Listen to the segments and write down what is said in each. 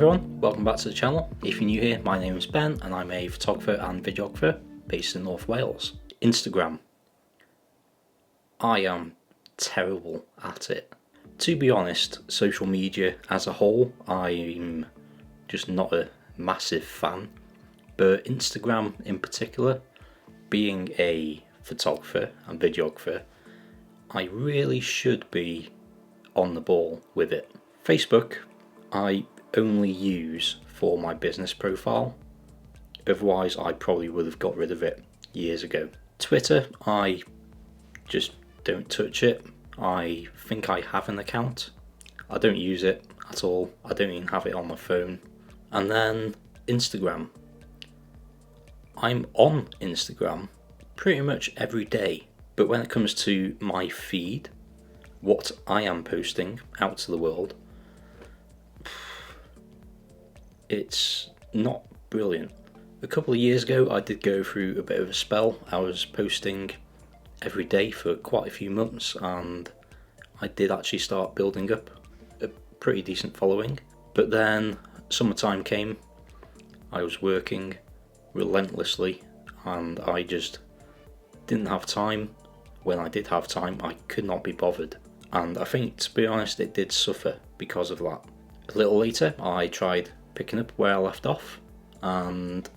everyone, welcome back to the channel. If you're new here, my name is Ben and I'm a photographer and videographer based in North Wales. Instagram. I am terrible at it. To be honest, social media as a whole, I'm just not a massive fan. But Instagram in particular, being a photographer and videographer, I really should be on the ball with it. Facebook, I only use for my business profile. Otherwise, I probably would have got rid of it years ago. Twitter, I just don't touch it. I think I have an account. I don't use it at all. I don't even have it on my phone. And then Instagram. I'm on Instagram pretty much every day. But when it comes to my feed, what I am posting out to the world, it's not brilliant. A couple of years ago I did go through a bit of a spell. I was posting every day for quite a few months and I did actually start building up a pretty decent following. But then summertime came, I was working relentlessly and I just didn't have time. When I did have time, I could not be bothered. And I think, to be honest, it did suffer because of that. A little later I tried picking up where I left off and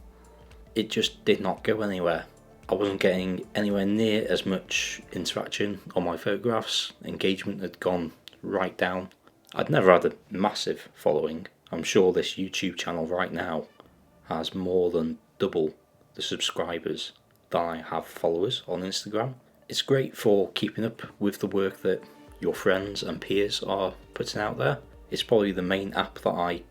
it just did not go anywhere. I wasn't getting anywhere near as much interaction on my photographs. Engagement had gone right down. I'd never had a massive following. I'm sure this YouTube channel right now has more than double the subscribers than I have followers on Instagram. It's great for keeping up with the work that your friends and peers are putting out there. It's probably the main app that I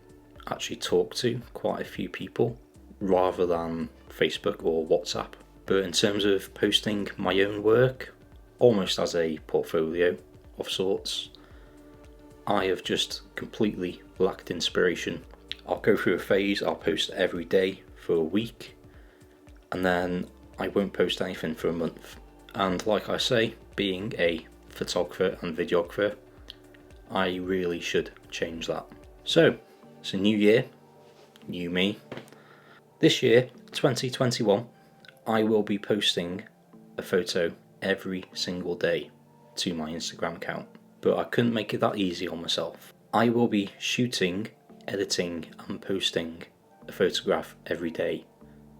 actually talk to quite a few people rather than Facebook or WhatsApp. But in terms of posting my own work, almost as a portfolio of sorts, I have just completely lacked inspiration. I'll go through a phase, I'll post every day for a week and then I won't post anything for a month. And like I say, being a photographer and videographer, I really should change that. So, it's a new year, new me. This year, 2021, I will be posting a photo every single day to my Instagram account. But I couldn't make it that easy on myself. I will be shooting, editing and posting a photograph every day.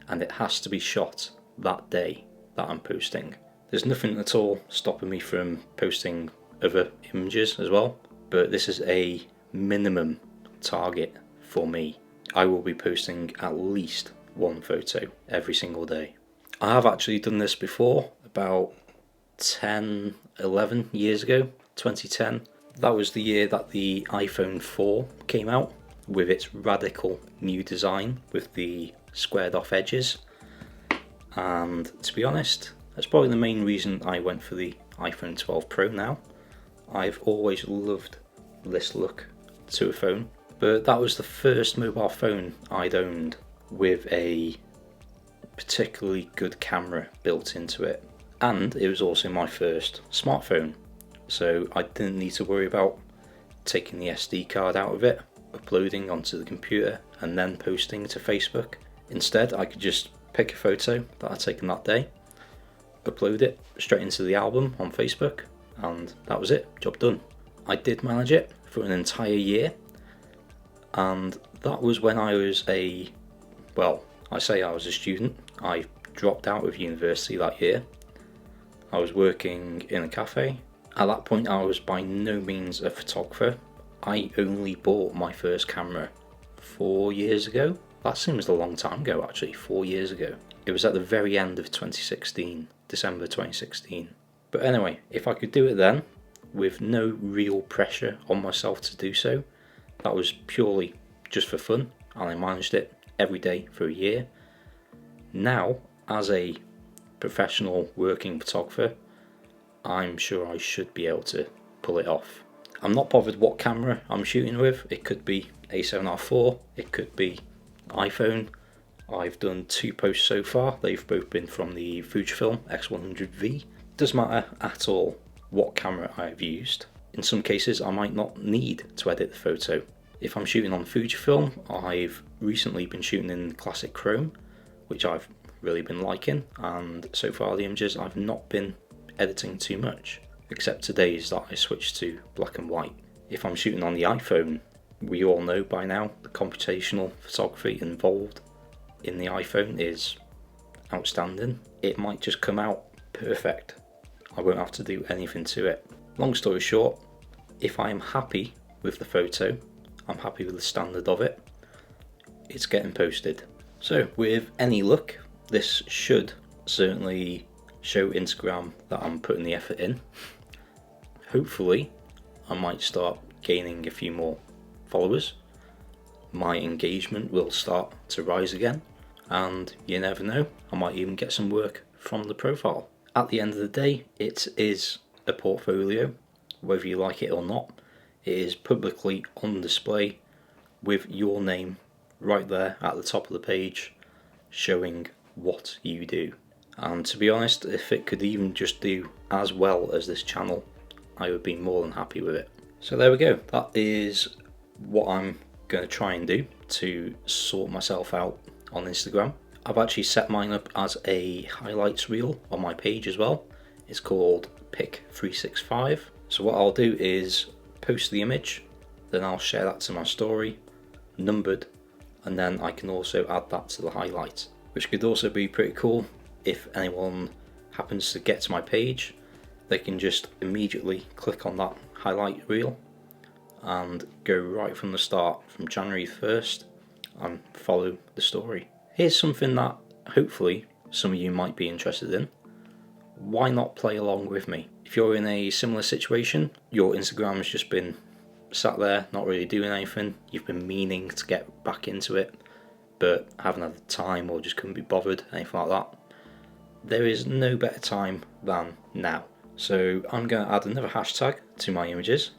And it has to be shot that day that I'm posting. There's nothing at all stopping me from posting other images as well. But this is a minimum target for me. I will be posting at least one photo every single day. I have actually done this before, about 11 years ago, 2010. That was the year that the iPhone 4 came out with its radical new design with the squared off edges. And to be honest, that's probably the main reason I went for the iPhone 12 Pro now. I've always loved this look to a phone. But that was the first mobile phone I'd owned with a particularly good camera built into it. And it was also my first smartphone. So I didn't need to worry about taking the SD card out of it, uploading onto the computer and then posting to Facebook. Instead, I could just pick a photo that I'd taken that day, upload it straight into the album on Facebook, and that was it, job done. I did manage it for an entire year. And that was when I was I was a student. I dropped out of university that year. I was working in a cafe. At that point I was by no means a photographer. I only bought my first camera 4 years ago. That seems a long time ago actually, 4 years ago. It was at the very end of 2016, December 2016. But anyway, if I could do it then, with no real pressure on myself to do so, that was purely just for fun, and I managed it every day for a year. Now, as a professional working photographer, I'm sure I should be able to pull it off. I'm not bothered what camera I'm shooting with. It could be A7R4, it could be iPhone. I've done 2 posts so far. They've both been from the Fujifilm X100V. Doesn't matter at all what camera I've used. In some cases I might not need to edit the photo. If I'm shooting on Fujifilm, I've recently been shooting in classic chrome, which I've really been liking, and so far the images I've not been editing too much, except today's that I switched to black and white. If I'm shooting on the iPhone, we all know by now the computational photography involved in the iPhone is outstanding. It might just come out perfect. I won't have to do anything to it. Long story short, if I am happy with the photo, I'm happy with the standard of it, it's getting posted. So with any luck, this should certainly show Instagram that I'm putting the effort in. Hopefully I might start gaining a few more followers. My engagement will start to rise again, and you never know, I might even get some work from the profile. At the end of the day, it is a portfolio, whether you like it or not. It is publicly on display with your name right there at the top of the page, showing what you do. And to be honest, if it could even just do as well as this channel, I would be more than happy with it. So there we go, that is what I'm going to try and do to sort myself out on Instagram. I've actually set mine up as a highlights reel on my page as well. It's called Pick 365. So what I'll do is post the image, then I'll share that to my story, numbered, and then I can also add that to the highlights, which could also be pretty cool. If anyone happens to get to my page, they can just immediately click on that highlight reel and go right from the start, from January 1st, and follow the story. Here's something that hopefully some of you might be interested in. Why not play along with me? If you're in a similar situation, your Instagram has just been sat there not really doing anything, you've been meaning to get back into it but haven't had the time or just couldn't be bothered, anything like that, there is no better time than now. So I'm going to add another hashtag to my images,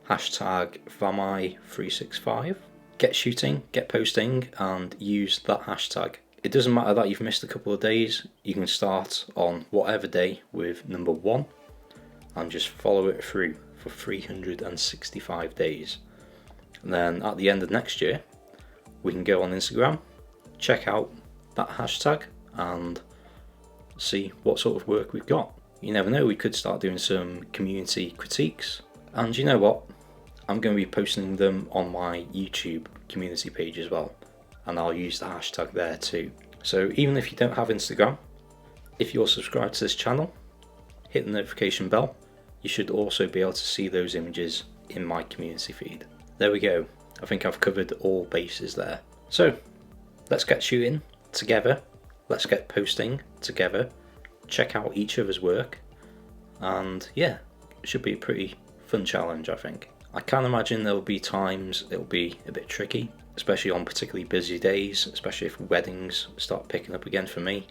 hashtag VamI365. Get shooting, get posting, and use that hashtag. It doesn't matter that you've missed a couple of days, you can start on whatever day with number 1 and just follow it through for 365 days. And then at the end of next year, we can go on Instagram, check out that hashtag and see what sort of work we've got. You never know, we could start doing some community critiques. And you know what? I'm going to be posting them on my YouTube community page as well, and I'll use the hashtag there too. So even if you don't have Instagram, if you're subscribed to this channel, hit the notification bell. You should also be able to see those images in my community feed. There we go. I think I've covered all bases there. So let's get shooting together. Let's get posting together. Check out each other's work. And yeah, it should be a pretty fun challenge, I think. I can imagine there'll be times it'll be a bit tricky, especially on particularly busy days, especially if weddings start picking up again for me.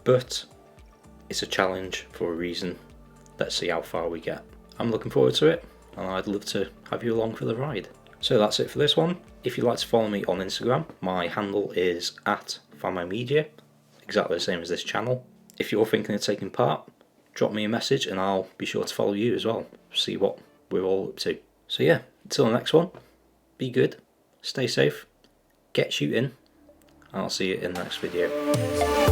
But it's a challenge for a reason. Let's see how far we get. I'm looking forward to it, and I'd love to have you along for the ride. So that's it for this one. If you'd like to follow me on Instagram, my handle is @FamiMedia, exactly the same as this channel. If you're thinking of taking part, drop me a message and I'll be sure to follow you as well, see what we're all up to. So yeah, until the next one, be good, stay safe, get shooting, and I'll see you in the next video.